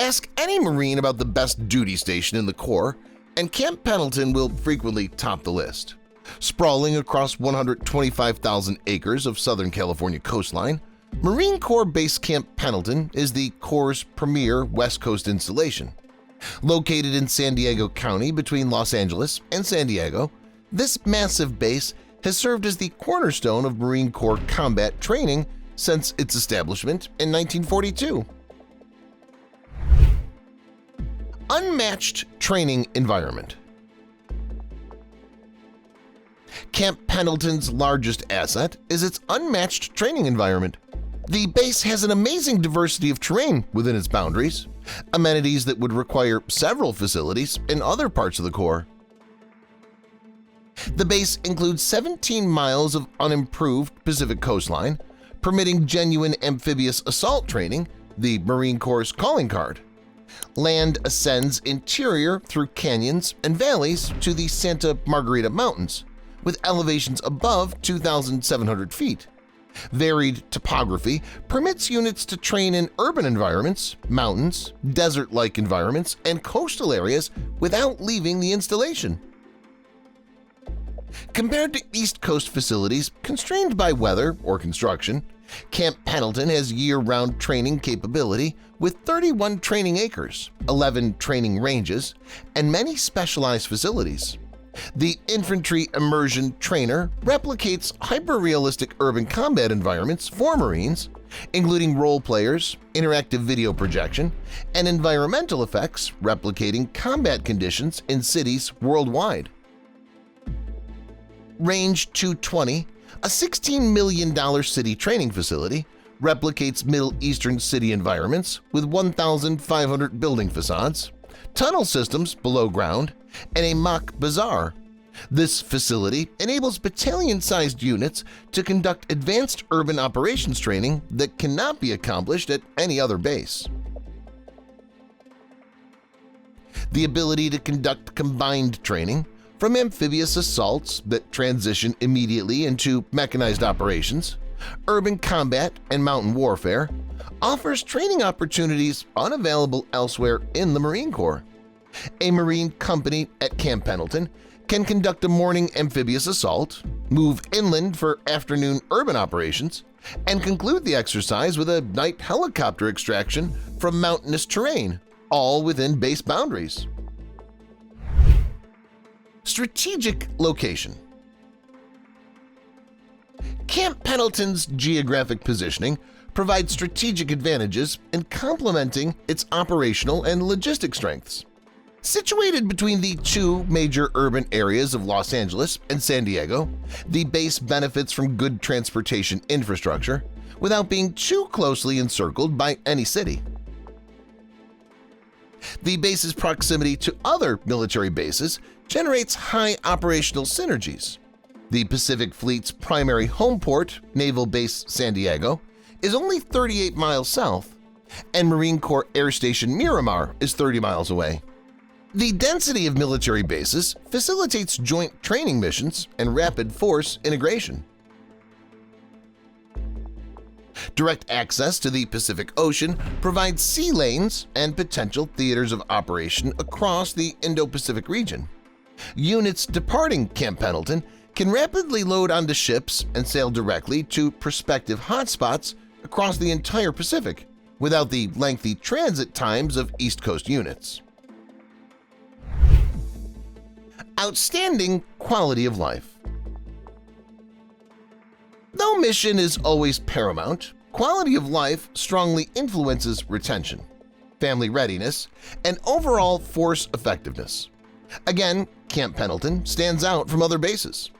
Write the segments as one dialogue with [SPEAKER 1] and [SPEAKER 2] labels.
[SPEAKER 1] Ask any Marine about the best duty station in the Corps, and Camp Pendleton will frequently top the list. Sprawling across 125,000 acres of Southern California coastline, Marine Corps Base Camp Pendleton is the Corps' premier West Coast installation. Located in San Diego County between Los Angeles and San Diego, this massive base has served as the cornerstone of Marine Corps combat training since its establishment in 1942. Unmatched training environment. Camp Pendleton's largest asset is its unmatched training environment. The base has an amazing diversity of terrain within its boundaries, amenities that would require several facilities in other parts of the Corps. The base includes 17 miles of unimproved Pacific coastline, permitting genuine amphibious assault training, the Marine Corps' calling card. Land ascends interior through canyons and valleys to the Santa Margarita Mountains, with elevations above 2,700 feet. Varied topography permits units to train in urban environments, mountains, desert-like environments, and coastal areas without leaving the installation. Compared to East Coast facilities constrained by weather or construction, Camp Pendleton has year-round training capability with 31 training acres, 11 training ranges, and many specialized facilities. The Infantry Immersion Trainer replicates hyper-realistic urban combat environments for Marines, including role players, interactive video projection, and environmental effects replicating combat conditions in cities worldwide. Range 220, a $16 million city training facility, replicates Middle Eastern city environments with 1,500 building facades, tunnel systems below ground, and a mock bazaar. This facility enables battalion-sized units to conduct advanced urban operations training that cannot be accomplished at any other base. The ability to conduct combined training, from amphibious assaults that transition immediately into mechanized operations, urban combat, and mountain warfare, offers training opportunities unavailable elsewhere in the Marine Corps. A Marine company at Camp Pendleton can conduct a morning amphibious assault, move inland for afternoon urban operations, and conclude the exercise with a night helicopter extraction from mountainous terrain, all within base boundaries. Strategic location. Camp Pendleton's geographic positioning provides strategic advantages in complementing its operational and logistic strengths. Situated between the two major urban areas of Los Angeles and San Diego, the base benefits from good transportation infrastructure without being too closely encircled by any city. The base's proximity to other military bases generates high operational synergies. The Pacific Fleet's primary home port, Naval Base San Diego, is only 38 miles south, and Marine Corps Air Station Miramar is 30 miles away. The density of military bases facilitates joint training missions and rapid force integration. Direct access to the Pacific Ocean provides sea lanes and potential theaters of operation across the Indo-Pacific region. Units departing Camp Pendleton can rapidly load onto ships and sail directly to prospective hotspots across the entire Pacific without the lengthy transit times of East Coast units. Outstanding quality of life. Though mission is always paramount, quality of life strongly influences retention, family readiness, and overall force effectiveness. Again, Camp Pendleton stands out from other bases.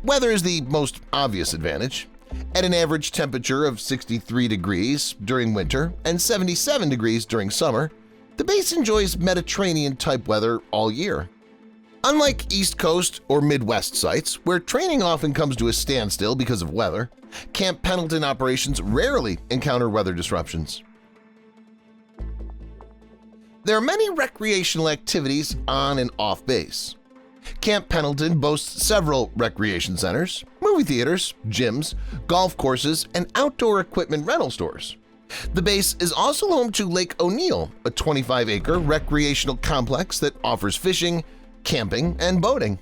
[SPEAKER 1] Weather is the most obvious advantage. At an average temperature of 63 degrees during winter and 77 degrees during summer, the base enjoys Mediterranean-type weather all year. Unlike East Coast or Midwest sites, where training often comes to a standstill because of weather, Camp Pendleton operations rarely encounter weather disruptions. There are many recreational activities on and off base. Camp Pendleton boasts several recreation centers, movie theaters, gyms, golf courses, and outdoor equipment rental stores. The base is also home to Lake O'Neill, a 25-acre recreational complex that offers fishing, camping, and boating.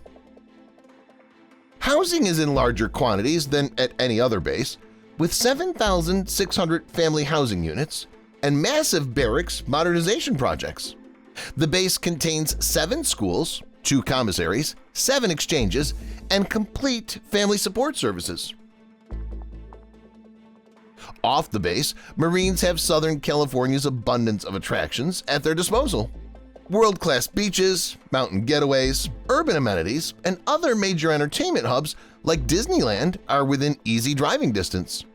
[SPEAKER 1] Housing is in larger quantities than at any other base, with 7,600 family housing units and massive barracks modernization projects. The base contains 7 schools, 2 commissaries, 7 exchanges, and complete family support services. Off the base, Marines have Southern California's abundance of attractions at their disposal. World-class beaches, mountain getaways, urban amenities, and other major entertainment hubs like Disneyland are within easy driving distance.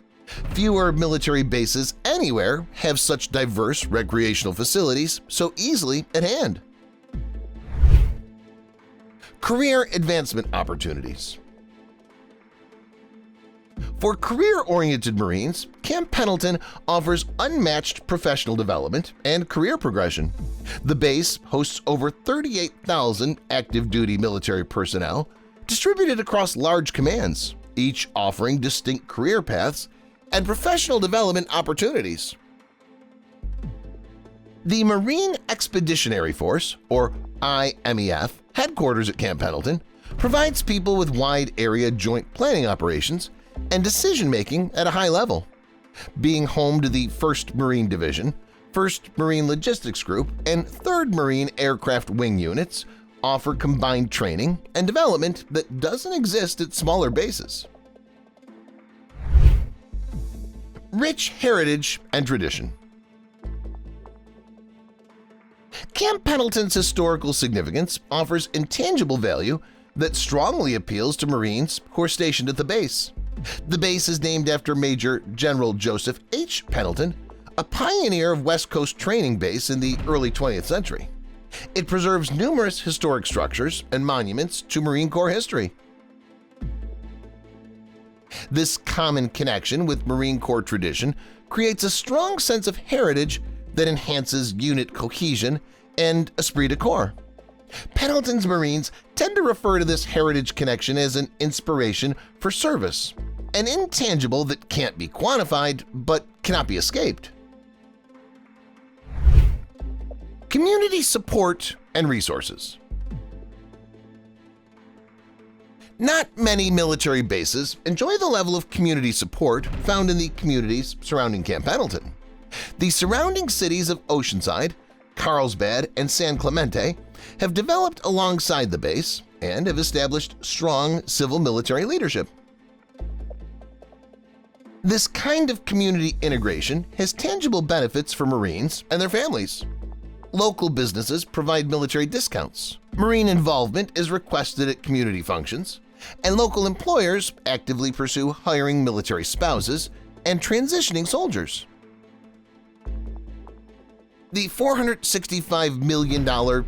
[SPEAKER 1] Fewer military bases anywhere have such diverse recreational facilities so easily at hand. Career advancement opportunities. For career-oriented Marines, Camp Pendleton offers unmatched professional development and career progression. The base hosts over 38,000 active-duty military personnel distributed across large commands, each offering distinct career paths and professional development opportunities. The Marine Expeditionary Force, or IMEF, headquarters at Camp Pendleton, provides people with wide-area joint planning operations and decision-making at a high level. Being home to the 1st Marine Division, 1st Marine Logistics Group, and 3rd Marine Aircraft Wing Units offer combined training and development that doesn't exist at smaller bases. Rich heritage and tradition. Camp Pendleton's historical significance offers intangible value that strongly appeals to Marines who are stationed at the base. The base is named after Major General Joseph H. Pendleton, a pioneer of West Coast training base in the early 20th century. It preserves numerous historic structures and monuments to Marine Corps history. This common connection with Marine Corps tradition creates a strong sense of heritage that enhances unit cohesion and esprit de corps. Pendleton's Marines tend to refer to this heritage connection as an inspiration for service, an intangible that can't be quantified but cannot be escaped. Community support and resources. Not many military bases enjoy the level of community support found in the communities surrounding Camp Pendleton. The surrounding cities of Oceanside, Carlsbad, and San Clemente have developed alongside the base and have established strong civil-military leadership. This kind of community integration has tangible benefits for Marines and their families. Local businesses provide military discounts, Marine involvement is requested at community functions, and local employers actively pursue hiring military spouses and transitioning soldiers. The $465 million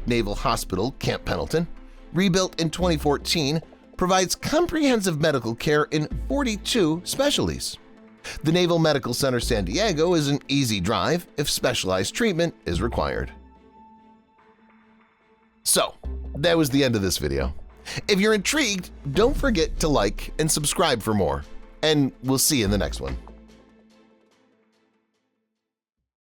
[SPEAKER 1] Naval Hospital, Camp Pendleton, rebuilt in 2014, provides comprehensive medical care in 42 specialties. The Naval Medical Center San Diego is an easy drive if specialized treatment is required. So, that was the end of this video. If you're intrigued, don't forget to like and subscribe for more, and we'll see you in the next one.